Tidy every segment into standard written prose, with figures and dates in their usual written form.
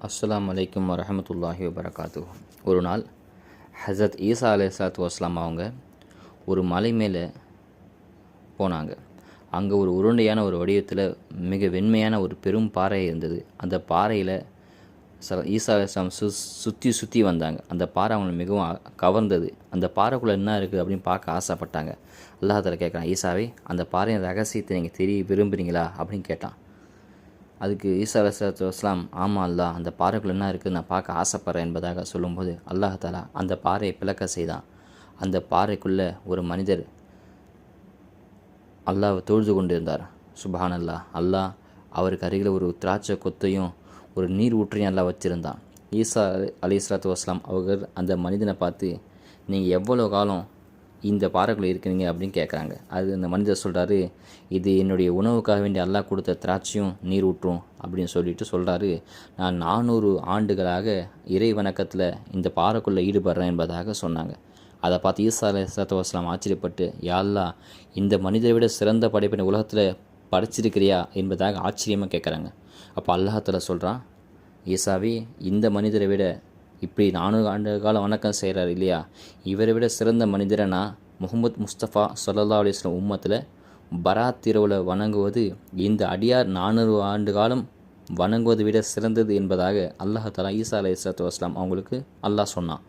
அஸ்ஸலாமு அலைக்கும் வரஹமத்துல்லாஹி வபரகாத்துஹு. ஒரு நாள் ஹஸரத் ஈசா அலைஹிஸ்ஸலாத்து வஸ்ஸலாம் அவங்க ஒரு மலை மேலே போனாங்க. அங்கே ஒரு உருண்டையான ஒரு வடிவத்தில் மிக வெண்மையான ஒரு பெரும் பாறை இருந்தது. அந்த பாறையில் ஈசா அலைஹிஸ்ஸலாம் சுற்றி வந்தாங்க. அந்த பாறை அவங்களை மிகவும் கவர்ந்தது. அந்த பாறைக்குள்ளே என்ன இருக்குது அப்படின்னு பார்க்க ஆசைப்பட்டாங்க. அல்லாஹ் தஆலா கேட்குறான், ஈசாவே அந்த பாறையின் ரகசியத்தை நீங்கள் தெரிய விரும்புகிறீங்களா அப்படின்னு கேட்டான். அதுக்கு ஈசா அலைஹிஸ்ஸலாத்து வஸ்ஸலாம், ஆமாம் அல்லாஹ், அந்த பாறைக்குள்ளே என்ன இருக்குது நான் பார்க்க ஆசைப்பட்றேன் என்பதாக சொல்லும்போது அல்லாஹ் தஆலா அந்த பாறையை பிளக்க செய்தான். அந்த பாறைக்குள்ளே ஒரு மனிதர் அல்லாஹ்வை தொழுது கொண்டிருந்தார். சுப்ஹான் அல்லாஹ். அல்லாஹ் அவருக்கு அருகில் ஒரு திராட்சை கொத்தையும் ஒரு நீர் ஊற்றையும் அல்லாஹ் வச்சுருந்தான். ஈசா அலைஹிஸ்ஸலாத்து வஸ்ஸலாம் அவர்கள் அந்த மனிதனை பார்த்து, நீங்கள் எவ்வளோ காலம் இந்த பாறைக்குள்ளே இருக்கிறீங்க அப்படின்னு கேட்குறாங்க. அது அந்த மனிதர் சொல்கிறாரு, இது என்னுடைய உணவுக்காக வேண்டி அல்லாஹ் கொடுத்த திராட்சையும் நீர் ஊற்றும் அப்படின்னு சொல்லிட்டு சொல்கிறாரு. நான் 400 ஆண்டுகளாக இறை வணக்கத்தில் இந்த பாறைக்குள்ளே ஈடுபடுறேன் என்பதாக சொன்னாங்க. அதை பார்த்து ஈசா அலைஹிஸ்ஸலாத்து வஸ்ஸலாம் ஆச்சரியப்பட்டு, யா அல்லாஹ், இந்த மனிதரை விட சிறந்த படைப்பினை உலகத்தில் படைச்சிருக்கிறியா என்பதாக ஆச்சரியமாக கேட்குறாங்க. அப்போ அல்லாஹ் தஆலா சொல்கிறான், ஈசாவே, இந்த மனிதரை விட இப்படி 400 ஆண்டு காலம் வணக்கம் செய்கிறார் இல்லையா, இவரை விட சிறந்த மனிதரை நான் முஹம்மது முஸ்தஃபா ஸல்லல்லாஹு அலைஹி வஸல்லம் உம்மத்தில் பராத் இரவில் வணங்குவது இந்த அடியார் 400 ஆண்டு காலம் வணங்குவதை விட சிறந்தது என்பதாக அல்லாஹ் தஆலா ஈசா அலைஹிஸ்ஸலாத்து வஸ்ஸலாம் அவங்களுக்கு அல்லாஹ் சொன்னான்.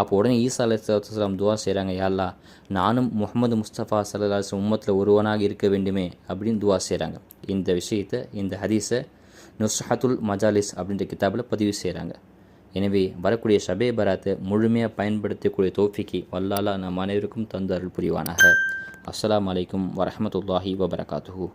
அப்போ உடனே ஈசா அலைஹிஸ்ஸலாத்து வஸ்ஸலாம் துவா செய்கிறாங்க, யா அல்லாஹ், நானும் முஹம்மது முஸ்தஃபா ஸல்லல்லாஹு அலைஹி வஸல்லம் உம்மத்தில் ஒருவனாக இருக்க வேண்டுமே அப்படின்னு துவா செய்கிறாங்க. இந்த விஷயத்தை, இந்த ஹதீஸை நுஸ்ஹத்துல் மஜாலிஸ் அப்படின்ற கிதாபில் பதிவு செய்கிறாங்க. எனவே வரக்கூடிய ஷபே பராத்தை முழுமையாக பயன்படுத்தக்கூடிய தௌஃபீக்கை வல்லாஹ் நம் அனைவருக்கும் தந்து அருள் புரிவானாக. அஸ்ஸலாமு அலைக்கும் வரஹமத்துல்லாஹி வபரகாத்துஹு.